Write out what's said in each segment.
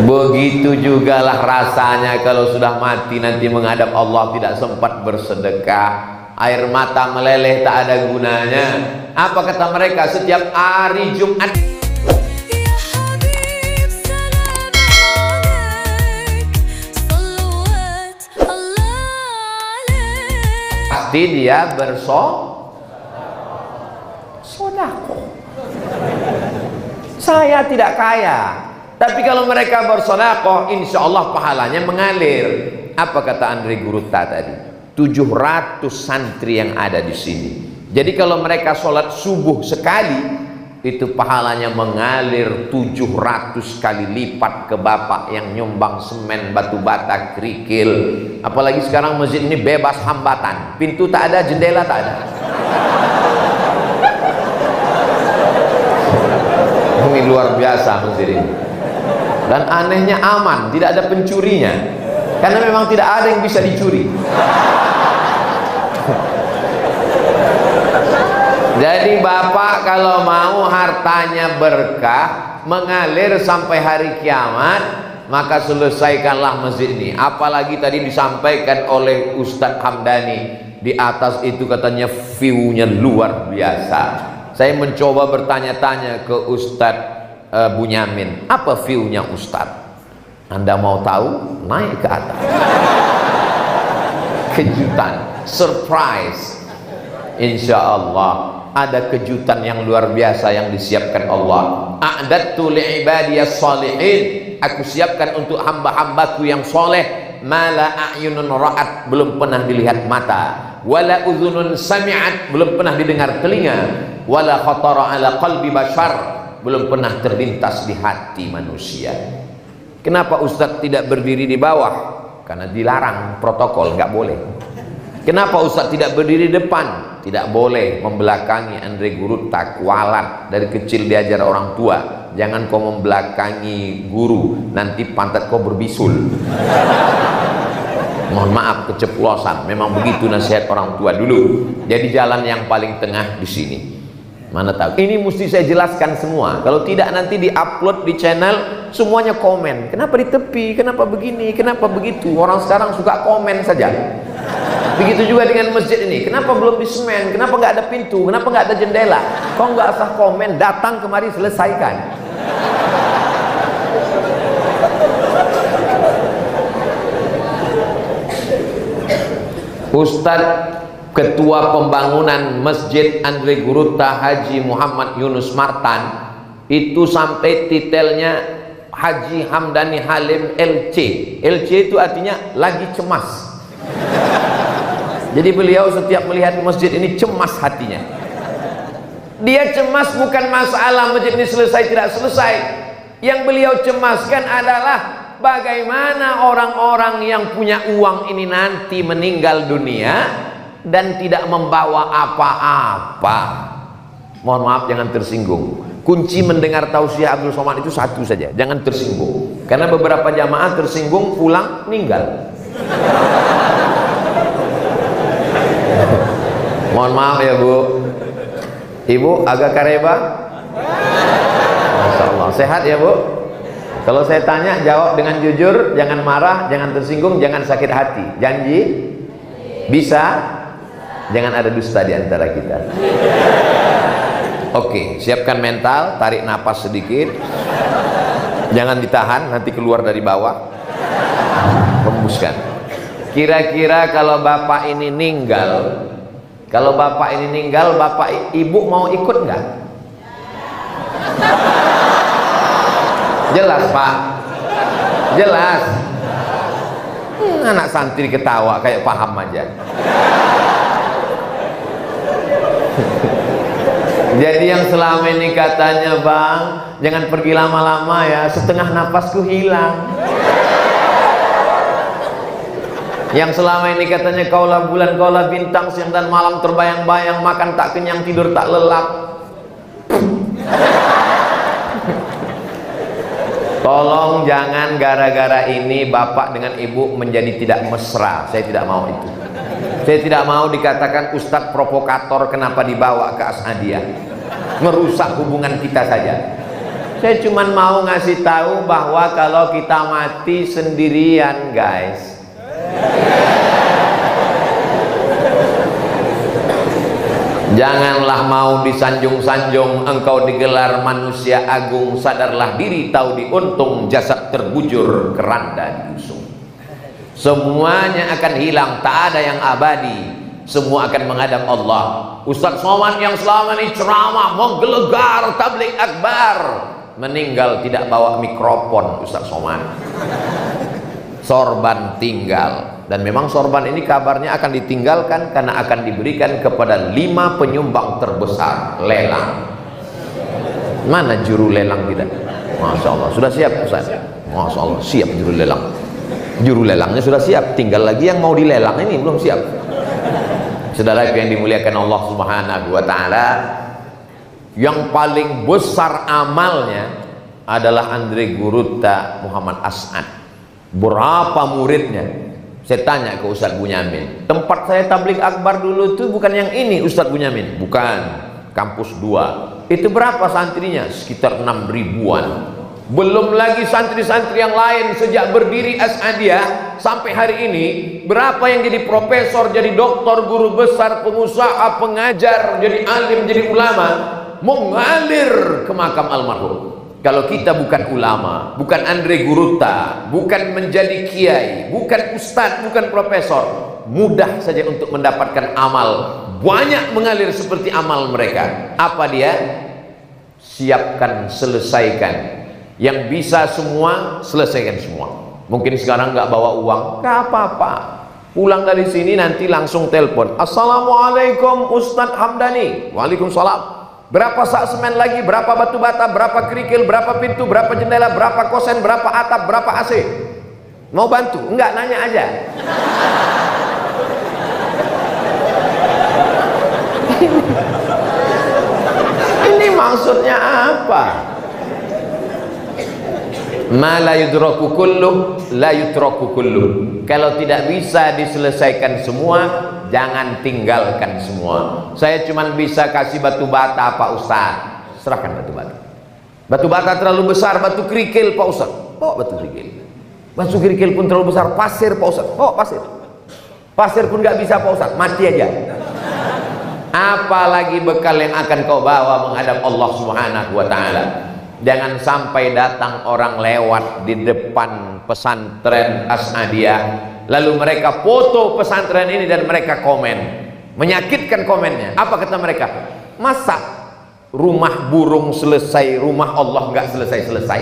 Begitu jugalah rasanya kalau sudah mati nanti menghadap Allah, tidak sempat bersedekah, air mata meleleh tak ada gunanya. Apa kata mereka setiap hari Jumat? Pasti dia bersodako. Saya tidak kaya, tapi kalau mereka bersodako, insya Allah pahalanya mengalir. Apa kata Andre Guruta tadi? 700 santri yang ada di sini. Jadi kalau mereka sholat subuh sekali, itu pahalanya mengalir 700 kali lipat ke bapak yang nyumbang semen, batu bata, kerikil. Apalagi sekarang masjid ini bebas hambatan, pintu tak ada, jendela tak ada. Ini luar biasa masjid ini. Dan anehnya aman, tidak ada pencurinya, karena memang tidak ada yang bisa dicuri. Jadi bapak kalau mau hartanya berkah mengalir sampai hari kiamat, maka selesaikanlah masjid ini. Apalagi tadi disampaikan oleh Ustadz Hamdani, di atas itu katanya view-nya luar biasa. Saya mencoba bertanya-tanya ke Ustadz Bunyamin, apa view-nya Ustadz? Anda mau tahu? Naik ke atas. Kejutan, surprise. Insya Allah ada kejutan yang luar biasa yang disiapkan Allah. A'dadtu li'ibadiyas shalihin, aku siapkan untuk hamba-hambaku yang soleh, mala a'yunun ra'at, belum pernah dilihat mata, wala udhunun sami'at, belum pernah didengar telinga, wala khatara ala qalbi bashar, belum pernah terlintas di hati manusia. Kenapa Ustadz tidak berdiri di bawah? Karena dilarang protokol, nggak boleh. Kenapa Ustadz tidak berdiri di depan? Tidak boleh membelakangi Andre Guruta, kualat. Dari kecil diajar orang tua, jangan kau membelakangi guru, nanti pantat kau berbisul. Mohon maaf keceplosan, memang begitu nasihat orang tua dulu. Jadi jalan yang paling tengah di sini. Mana tahu, ini mesti saya jelaskan semua. Kalau tidak nanti di-upload di channel, semuanya komen. Kenapa di tepi, kenapa begini, kenapa begitu. Orang sekarang suka komen saja. Begitu juga dengan masjid ini. Kenapa belum disemen, kenapa nggak ada pintu, kenapa nggak ada jendela. Kau nggak usah komen, datang kemari selesaikan. Ustadz Ketua Pembangunan Masjid Andre Guruta Haji Muhammad Yunus Martan itu sampai titelnya Haji Hamdani Halim LC. LC itu artinya lagi cemas. Jadi beliau setiap melihat masjid ini cemas hatinya. Dia cemas bukan masalah masjid ini selesai tidak selesai. Yang beliau cemaskan adalah bagaimana orang-orang yang punya uang ini nanti meninggal dunia dan tidak membawa apa-apa. Mohon maaf, jangan tersinggung. Kunci mendengar tausiah Abdul Somad itu satu saja, jangan tersinggung. Karena beberapa jamaah tersinggung pulang meninggal. Mohon maaf ya Bu. Ibu agak kareba? Masya Allah. Sehat ya Bu? Kalau saya tanya jawab dengan jujur, jangan marah, jangan tersinggung, jangan sakit hati. Janji? Bisa? Jangan ada dusta di antara kita. Oke, siapkan mental, tarik napas sedikit. Jangan ditahan, nanti keluar dari bawah. Hembuskan. Kira-kira kalau bapak ini meninggal, bapak ibu mau ikut nggak? Jelas Pak? Jelas? Anak santri ketawa kayak paham aja. Jadi yang selama ini katanya, Bang, jangan pergi lama-lama ya, setengah napasku hilang. Yang selama ini katanya kaulah bulan, kaulah bintang, siang dan malam terbayang-bayang, makan tak kenyang, tidur tak lelap. Tolong jangan gara-gara ini bapak dengan ibu menjadi tidak mesra. Saya tidak mau itu. Saya tidak mau dikatakan Ustadz provokator, kenapa dibawa ke As'adiyah. Merusak hubungan kita saja. Saya cuma mau ngasih tahu bahwa kalau kita mati sendirian, guys. Janganlah mau disanjung-sanjung, engkau digelar manusia agung, sadarlah diri tahu diuntung, jasad terbujur keranda diusung. Semuanya akan hilang, tak ada yang abadi, semua akan menghadap Allah. Ustaz Somad yang selama ini ceramah menggelegar tabligh akbar, meninggal tidak bawa mikrofon. Ustaz Somad sorban tinggal, dan memang sorban ini kabarnya akan ditinggalkan karena akan diberikan kepada 5 penyumbang terbesar lelang. Mana juru lelang kita? Masya Allah, sudah siap Ustaz? Masya Allah, siap juru lelang. Juru lelangnya sudah siap, tinggal lagi yang mau dilelang ini belum siap. Saudara yang dimuliakan Allah Subhanahu wa taala, yang paling besar amalnya adalah Andre Gurutta Muhammad As'ad. Berapa muridnya? Saya tanya ke Ustadz Bunyamin, tempat saya tabligh akbar dulu itu bukan yang ini Ustadz Bunyamin? Bukan, kampus 2. Itu berapa santrinya? Sekitar 6 ribuan. Belum lagi santri-santri yang lain. Sejak berdiri As'adiyah sampai hari ini, berapa yang jadi profesor, jadi doktor, guru besar, pengusaha, pengajar, jadi alim, jadi ulama, mengalir ke makam almarhum. Kalau kita bukan ulama, bukan Andre Gurutta, bukan menjadi kiai, bukan ustadz, bukan profesor, mudah saja untuk mendapatkan amal, banyak mengalir seperti amal mereka. Apa dia? Siapkan, selesaikan. Yang bisa semua, selesaikan semua. Mungkin sekarang nggak bawa uang, nggak apa-apa. Pulang dari sini nanti langsung telepon, Assalamualaikum Ustadz Hamdani. Waalaikumsalam. Berapa sak semen lagi, berapa batu bata, berapa kerikil, berapa pintu, berapa jendela, berapa kosen, berapa atap, berapa AC. Mau bantu? Enggak, nanya aja. Ini maksudnya apa? Ma la yudraku kulluh la yutraku kulluh. Kalau tidak bisa diselesaikan semua, jangan tinggalkan semua. Saya cuma bisa kasih batu bata Pak Ustaz, serahkan batu bata. Batu bata terlalu besar, batu kerikil Pak Ustaz, bawa batu kerikil. Batu kerikil pun terlalu besar, pasir Pak Ustaz, bawa pasir. Pasir pun nggak bisa Pak Ustaz, mati aja. Apalagi bekal yang akan kau bawa menghadap Allah Subhanahu wa taala. Jangan sampai datang orang lewat di depan pesantren As'adiyah, lalu mereka foto pesantren ini dan mereka komen, menyakitkan komennya. Apa kata mereka? Masa rumah burung selesai, rumah Allah nggak selesai-selesai?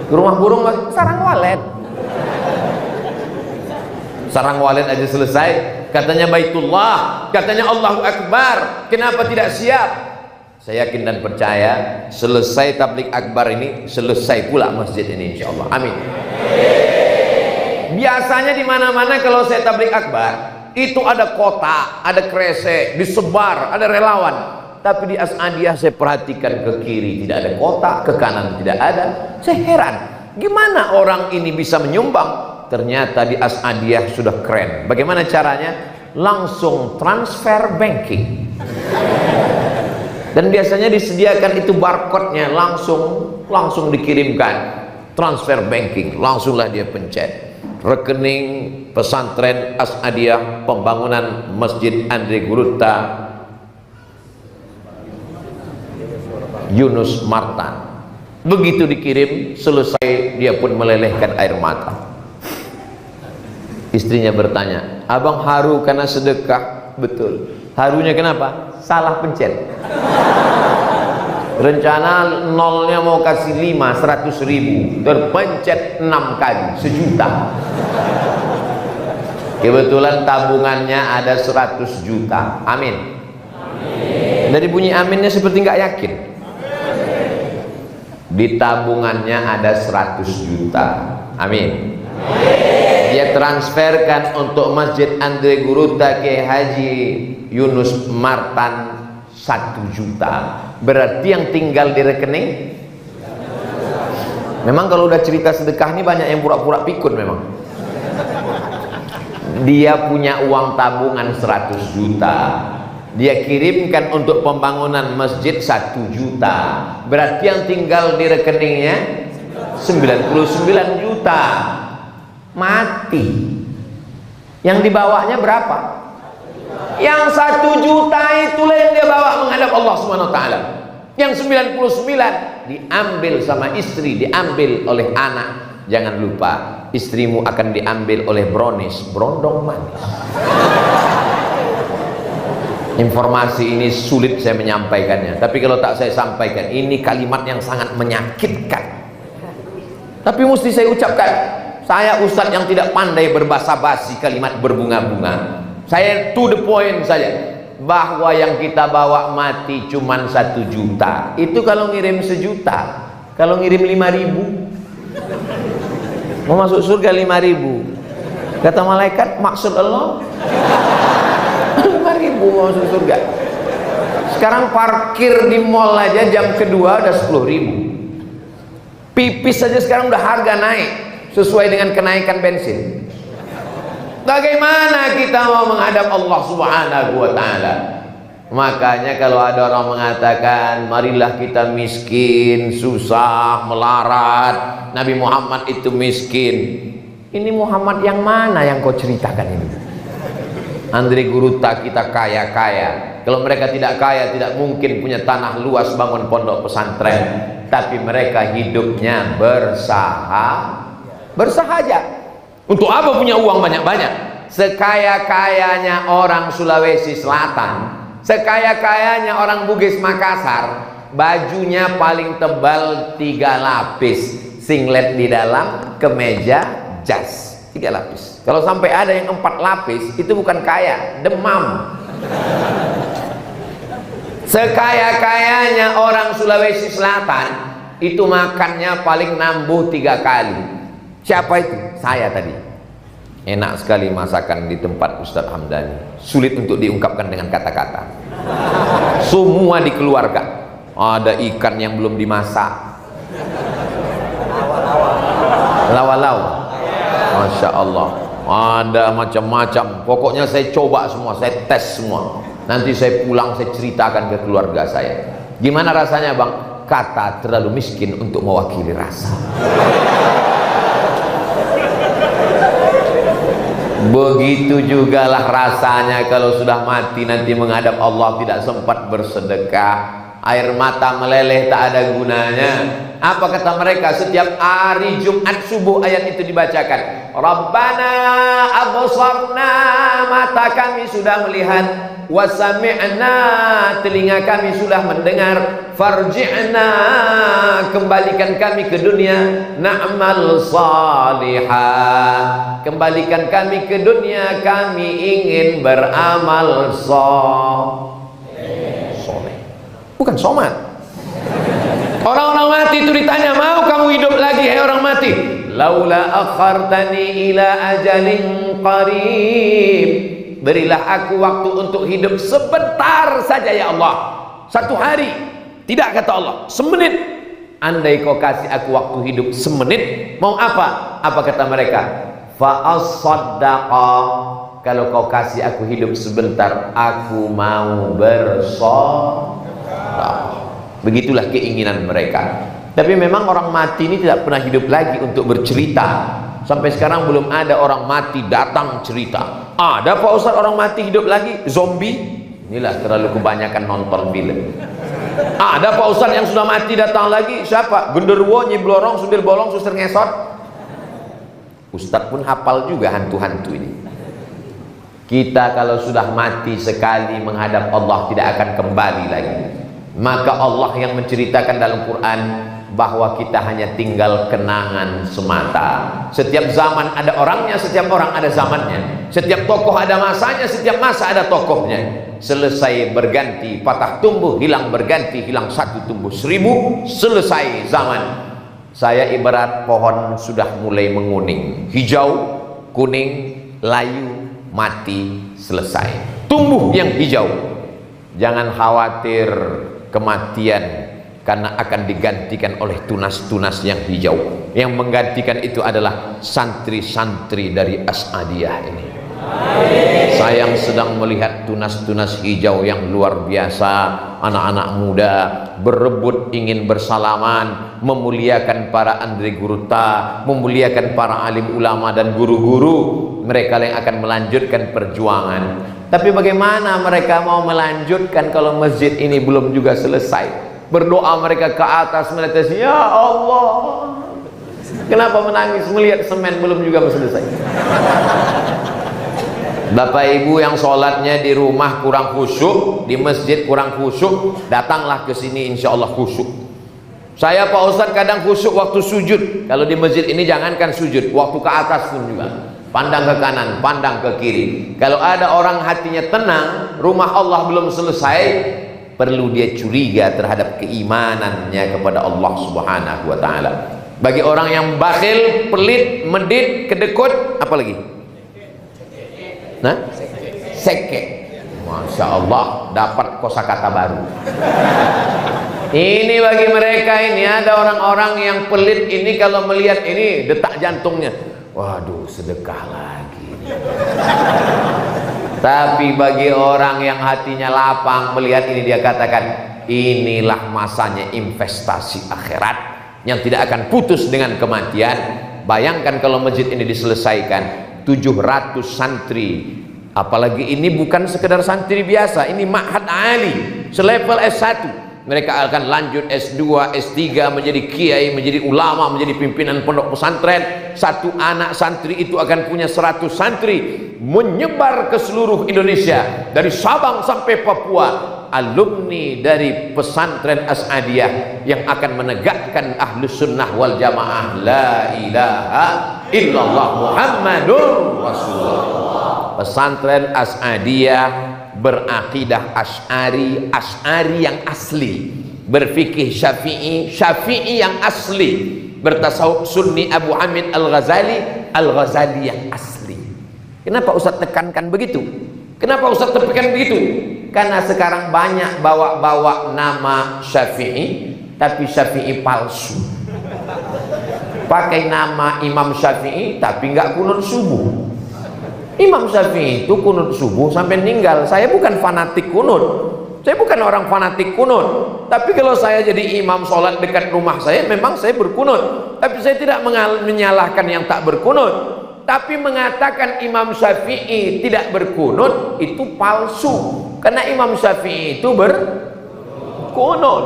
Rumah burung sarang walet, sarang walet aja selesai, katanya Baitullah, katanya Allahu Akbar, kenapa tidak siap? Saya yakin dan percaya selesai tabligh akbar ini, selesai pula masjid ini insyaallah. Amin. Biasanya di mana-mana kalau saya tabligh akbar itu ada kotak, ada kresek, disebar, ada relawan. Tapi di As'adiyah saya perhatikan, ke kiri tidak ada kotak, ke kanan tidak ada. Saya heran, gimana orang ini bisa menyumbang? Ternyata di As'adiyah sudah keren. Bagaimana caranya? Langsung transfer banking. Dan biasanya disediakan itu barcode-nya, langsung dikirimkan. Transfer banking, langsunglah dia pencet. Rekening pesantren As'adiyah pembangunan Masjid Andre Gurutta Yunus Martan. Begitu dikirim, selesai dia pun melelehkan air mata. Istrinya bertanya, abang haru karena sedekah? Betul. Harunya kenapa? Salah pencet. Rencana nolnya mau kasih 5, 100.000, terpencet 6 kali, 1 juta. Kebetulan tabungannya ada 100 juta. Amin. Dari bunyi aminnya seperti nggak yakin. Di tabungannya ada 100 juta. Amin. Dia transferkan untuk Masjid Andre Gurutta ke Haji Yunus Martan 1 juta. Berarti yang tinggal di rekening, memang kalau udah cerita sedekah ini banyak yang pura-pura pikun memang. Dia punya uang tabungan 100 juta. dia kirimkan untuk pembangunan masjid 1 juta, berarti yang tinggal di rekeningnya 99 juta. Mati. Yang dibawanya berapa? Yang 1 juta itulah yang dia bawa menghadap Allah Subhanahu wa taala. Yang 99 diambil sama istri, diambil oleh anak. Jangan lupa, istrimu akan diambil oleh brownies, berondong manis. Informasi ini sulit saya menyampaikannya, tapi kalau tak saya sampaikan, ini kalimat yang sangat menyakitkan. Tapi mesti saya ucapkan. Saya ustadz yang tidak pandai berbahasa basi, kalimat berbunga-bunga. Saya to the point saja, bahwa yang kita bawa mati cuman 1 juta. Itu kalau ngirim 1 juta. Kalau ngirim 5.000, mau masuk surga 5.000. Kata malaikat, maksud Allah 5.000 mau masuk surga. Sekarang parkir di mall aja jam kedua udah 10.000. Pipis saja sekarang udah harga naik sesuai dengan kenaikan bensin. Bagaimana kita mau menghadap Allah Subhanahu wa taala? Makanya kalau ada orang mengatakan marilah kita miskin, susah, melarat, Nabi Muhammad itu miskin. Ini Muhammad yang mana yang kau ceritakan ini? Andri Guruta kita kaya-kaya. Kalau mereka tidak kaya, tidak mungkin punya tanah luas bangun pondok pesantren. Tapi mereka hidupnya bersahaja. Untuk apa punya uang banyak-banyak? Sekaya-kayanya orang Sulawesi Selatan, sekaya-kayanya orang Bugis Makassar, bajunya paling tebal 3 lapis, singlet di dalam, kemeja, jas, 3 lapis. Kalau sampai ada yang 4 lapis, itu bukan kaya, demam. Sekaya-kayanya orang Sulawesi Selatan, itu makannya paling nambuh 3 kali. Siapa itu? Saya tadi. Enak sekali masakan di tempat Ustadz Hamdani. Sulit untuk diungkapkan dengan kata-kata. Semua dikeluarkan. Ada ikan yang belum dimasak. Lawa-lawa. Masya Allah. Ada macam-macam. Pokoknya saya coba semua, saya tes semua. Nanti saya pulang, saya ceritakan ke keluarga saya. Gimana rasanya bang? Kata terlalu miskin untuk mewakili rasa. Begitu jugalah rasanya kalau sudah mati nanti menghadap Allah, tidak sempat bersedekah, air mata meleleh tak ada gunanya. Apa kata mereka? Setiap hari Jumat subuh ayat itu dibacakan. Rabbana absarna, mata kami sudah melihat, wasami'na, telinga kami sudah mendengar, farji'na, kembalikan kami ke dunia, na'mal salihah, kembalikan kami ke dunia, kami ingin beramal soleh. Bukan somat. Orang-orang mati itu ditanya, mau kamu hidup lagi? Hai orang mati, laula akhartani ila ajalin qarib, berilah aku waktu untuk hidup sebentar saja ya Allah. 1 hari. Tidak kata Allah, semenit. Andai kau kasih aku waktu hidup semenit, mau apa? Apa kata mereka? Fa'as-saddaqa, kalau kau kasih aku hidup sebentar, aku mau bersedekah. Begitulah keinginan mereka. Tapi memang orang mati ini tidak pernah hidup lagi untuk bercerita. Sampai sekarang belum ada orang mati datang cerita. Ada Pak Ustaz orang mati hidup lagi? Zombie? Inilah terlalu kebanyakan nonton film. Ada Pak Ustaz yang sudah mati datang lagi? Siapa? Genderuwo, Nyi Blorong, Sundel Bolong, Suster Ngesot. Ustaz pun hafal juga hantu-hantu ini. Kita kalau sudah mati sekali menghadap Allah tidak akan kembali lagi. Maka Allah yang menceritakan dalam Quran bahwa kita hanya tinggal kenangan semata. Setiap zaman ada orangnya, setiap orang ada zamannya. Setiap tokoh ada masanya, setiap masa ada tokohnya. Selesai berganti, patah tumbuh, hilang berganti, hilang satu tumbuh 1000, selesai zaman. Saya ibarat pohon sudah mulai menguning, hijau, kuning, layu, mati, selesai. Tumbuh yang hijau. Jangan khawatir kematian, karena akan digantikan oleh tunas-tunas yang hijau. Yang menggantikan itu adalah santri-santri dari As'adiyah ini. Saya yang sedang melihat tunas-tunas hijau yang luar biasa, anak-anak muda berebut ingin bersalaman, memuliakan para Andre Guruta, memuliakan para alim ulama dan guru-guru. Mereka yang akan melanjutkan perjuangan. Tapi bagaimana mereka mau melanjutkan kalau masjid ini belum juga selesai? Berdoa mereka ke atas, menetes, ya Allah, kenapa menangis melihat semen belum juga selesai? Bapak ibu yang sholatnya di rumah kurang khusyuk, di masjid kurang khusyuk, datanglah ke sini insya Allah khusyuk. Saya Pak Ustadz kadang khusyuk waktu sujud. Kalau di masjid ini jangankan sujud, waktu ke atas pun juga. Pandang ke kanan, pandang ke kiri. Kalau ada orang hatinya tenang, rumah Allah belum selesai, perlu dia curiga terhadap keimanannya kepada Allah Subhanahu wa Ta'ala. Bagi orang yang bakhil, pelit, medit, kedekut, apa lagi? Nah, seke. Masya Allah, dapat kosakata baru. Ini bagi mereka ini, ada orang-orang yang pelit ini kalau melihat ini detak jantungnya, waduh, sedekah lagi. Tapi bagi orang yang hatinya lapang melihat ini, dia katakan inilah masanya investasi akhirat yang tidak akan putus dengan kematian. Bayangkan kalau masjid ini diselesaikan, 700 santri, apalagi ini bukan sekedar santri biasa, ini ma'had ali selevel S1, mereka akan lanjut S2, S3, menjadi kiai, menjadi ulama, menjadi pimpinan pondok pesantren. Satu anak santri itu akan punya 100 santri, menyebar ke seluruh Indonesia, dari Sabang sampai Papua. Alumni dari pesantren As'adiyah yang akan menegakkan ahlus sunnah wal jamaah, la ilaha illallah Muhammadur Rasulullah. Pesantren As'adiyah berakidah Asy'ari, Asy'ari yang asli, berfikih Syafi'i, Syafi'i yang asli, bertasawuf Sunni Abu Hamid Al-Ghazali, Al-Ghazali yang asli. Kenapa Ustaz tekankan begitu? Kenapa Ustaz tekankan begitu? Karena sekarang banyak bawa-bawa nama Syafi'i, tapi Syafi'i palsu. Pakai nama Imam Syafi'i, tapi nggak kunut subuh. Imam Syafi'i itu kunut subuh sampai meninggal. Saya bukan fanatik kunut, saya bukan orang fanatik kunut. Tapi kalau saya jadi imam sholat dekat rumah saya, memang saya berkunut. Tapi saya tidak menyalahkan yang tak berkunut. Tapi mengatakan Imam Syafi'i tidak berkunut itu palsu. Karena Imam Syafi'i itu berkunut.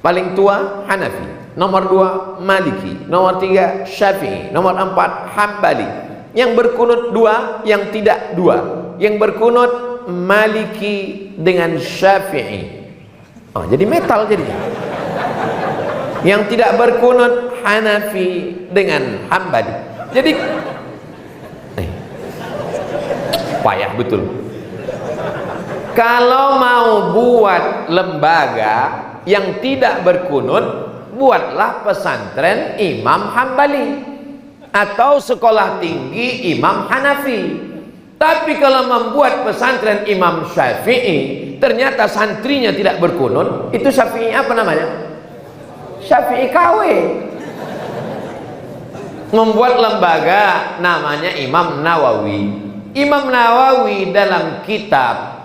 Paling tua Hanafi, nomor 2 Maliki, nomor 3 Syafi'i, nomor 4 Hambali. Yang berkunut 2, yang tidak 2. Yang berkunut Maliki dengan Syafi'i. Oh, jadi metal jadinya. Yang tidak berkunut Hanafi dengan Hambali. Jadi payah betul. Kalau mau buat lembaga yang tidak berkunut, buatlah pesantren Imam Hambali atau sekolah tinggi Imam Hanafi. Tapi kalau membuat pesantren Imam Syafi'i, ternyata santrinya tidak berkunut, itu Syafi'i apa namanya? Syafi'i KW. Membuat lembaga namanya Imam Nawawi. Imam Nawawi dalam kitab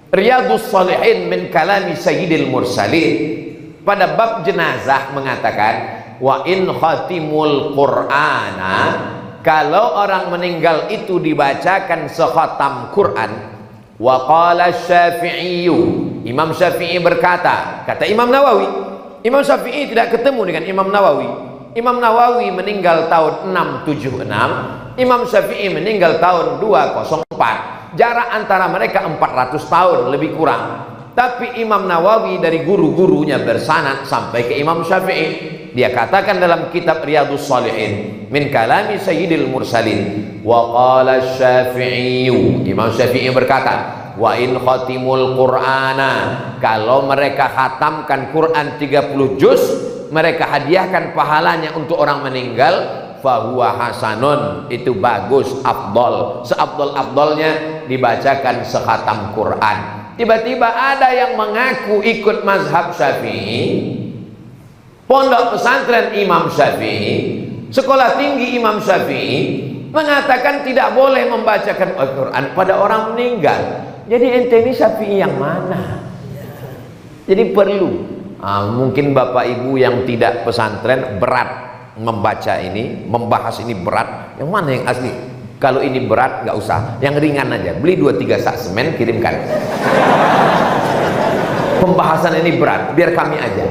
Riyadhus Shalihin min kalami Sayyidil Mursalin pada bab jenazah mengatakan, wa in khatimul Qur'ana, kalau orang meninggal itu dibacakan sekhatam Quran. Wa qala Syafi'i, Imam Syafi'i berkata, kata Imam Nawawi, Imam Syafi'i tidak ketemu dengan Imam Nawawi. Imam Nawawi meninggal tahun 676, Imam Syafi'i meninggal tahun 204. Jarak antara mereka 400 tahun lebih kurang. Tapi Imam Nawawi dari guru-gurunya bersanad sampai ke Imam Syafi'i. Dia katakan dalam kitab Riyadhus Shalihin min kalami Sayyidil Mursalin, wa qala Syafi'i, Imam Syafi'i berkata, wa in khatimul Qur'ana, kalau mereka khatamkan Quran 30 juz, mereka hadiahkan pahalanya untuk orang meninggal, fahuwa hasanun, itu bagus, afdol, seafdol-afdolnya dibacakan sekhatam Quran. Tiba-tiba ada yang mengaku ikut mazhab Syafi'i, pondok pesantren Imam Syafi'i, sekolah tinggi Imam Syafi'i, mengatakan tidak boleh membacakan Al-Quran pada orang meninggal. Jadi ente ini Syafi'i yang mana? Jadi perlu mungkin bapak ibu yang tidak pesantren berat membaca ini, membahas ini berat. Yang mana yang asli? Kalau ini berat nggak usah, yang ringan aja. Beli 2-3 sak semen, kirimkan. Pembahasan ini berat, biar kami aja.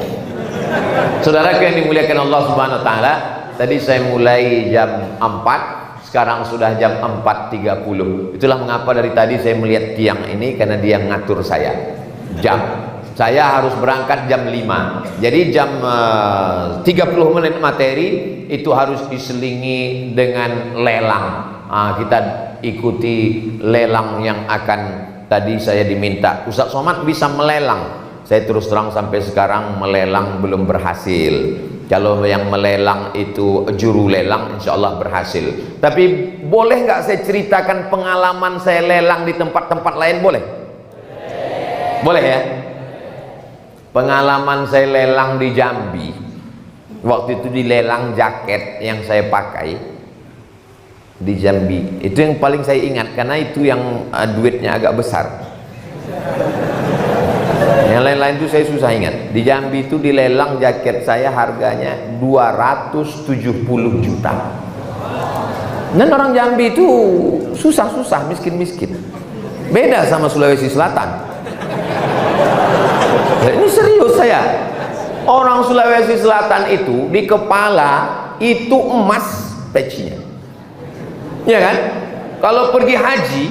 Saudara yang dimuliakan Allah Subhanahu Wa Taala, tadi saya mulai jam 4, sekarang sudah jam 4.30. Itulah mengapa dari tadi saya melihat tiang ini, karena dia ngatur saya jam. Saya harus berangkat jam 5. Jadi jam 30 menit materi itu harus diselingi dengan lelang. Kita ikuti lelang yang akan tadi saya diminta. Ustaz Somad bisa melelang. Saya terus terang sampai sekarang melelang belum berhasil. Kalau yang melelang itu juru lelang, insya Allah berhasil. Tapi boleh nggak saya ceritakan pengalaman saya lelang di tempat-tempat lain? Boleh? Boleh ya? Pengalaman saya lelang di Jambi. Waktu itu dilelang jaket yang saya pakai di Jambi. Itu yang paling saya ingat, karena itu yang duitnya agak besar. Yang lain-lain itu saya susah ingat. Di Jambi itu dilelang jaket saya harganya 270 juta. Dan orang Jambi itu susah-susah, miskin-miskin. Beda sama Sulawesi Selatan. Ini serius saya. Orang Sulawesi Selatan itu di kepala itu emas pecinya. Ya kan? Kalau pergi haji,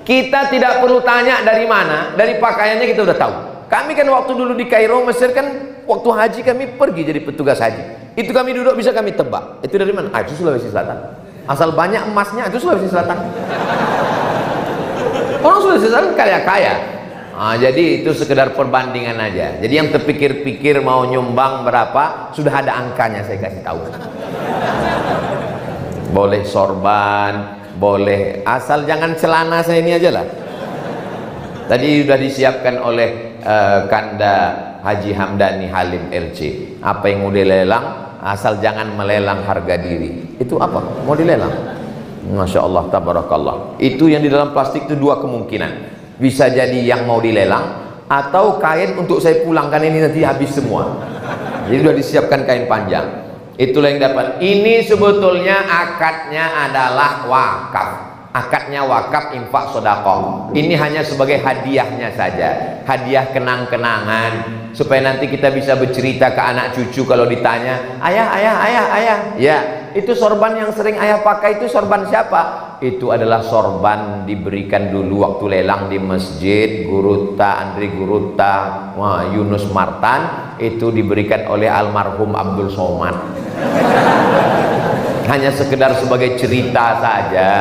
kita tidak perlu tanya dari mana, dari pakaiannya kita udah tahu. Kami kan waktu dulu di Kairo, Mesir kan, waktu haji kami pergi jadi petugas haji. Itu kami duduk bisa kami tebak. Itu dari mana? Itu Sulawesi Selatan. Asal banyak emasnya, itu Sulawesi Selatan. Orang Sulawesi Selatan kaya-kaya. Jadi itu sekedar perbandingan aja. Jadi yang terpikir-pikir mau nyumbang berapa, sudah ada angkanya saya kasih tahu. Boleh sorban, boleh, asal jangan celana saya ini aja lah. Tadi sudah disiapkan oleh Kanda Haji Hamdani Halim LC. Apa yang mau dilelang, asal jangan melelang harga diri. Itu apa? Mau dilelang? Masya Allah, tabarakallah. Itu yang di dalam plastik itu dua kemungkinan. Bisa jadi yang mau dilelang, atau kain untuk saya pulangkan ini nanti habis semua. Jadi sudah disiapkan kain panjang. Itulah yang dapat. Ini sebetulnya akadnya adalah wakaf. Akadnya wakaf, infak, sedekah. Ini hanya sebagai hadiahnya saja. Hadiah kenang-kenangan, supaya nanti kita bisa bercerita ke anak cucu kalau ditanya, ayah, ayah, ayah, ayah. Ya, itu sorban yang sering ayah pakai itu sorban siapa? Itu adalah sorban diberikan dulu waktu lelang di masjid Guruta, Andri Guruta, Yunus Martan. Itu diberikan oleh almarhum Abdul Somad. Hanya sekedar sebagai cerita saja,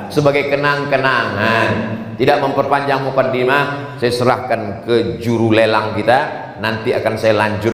sebagai kenang-kenangan, tidak memperpanjang mukaddimah. Saya serahkan ke juru lelang kita, nanti akan saya lanjut.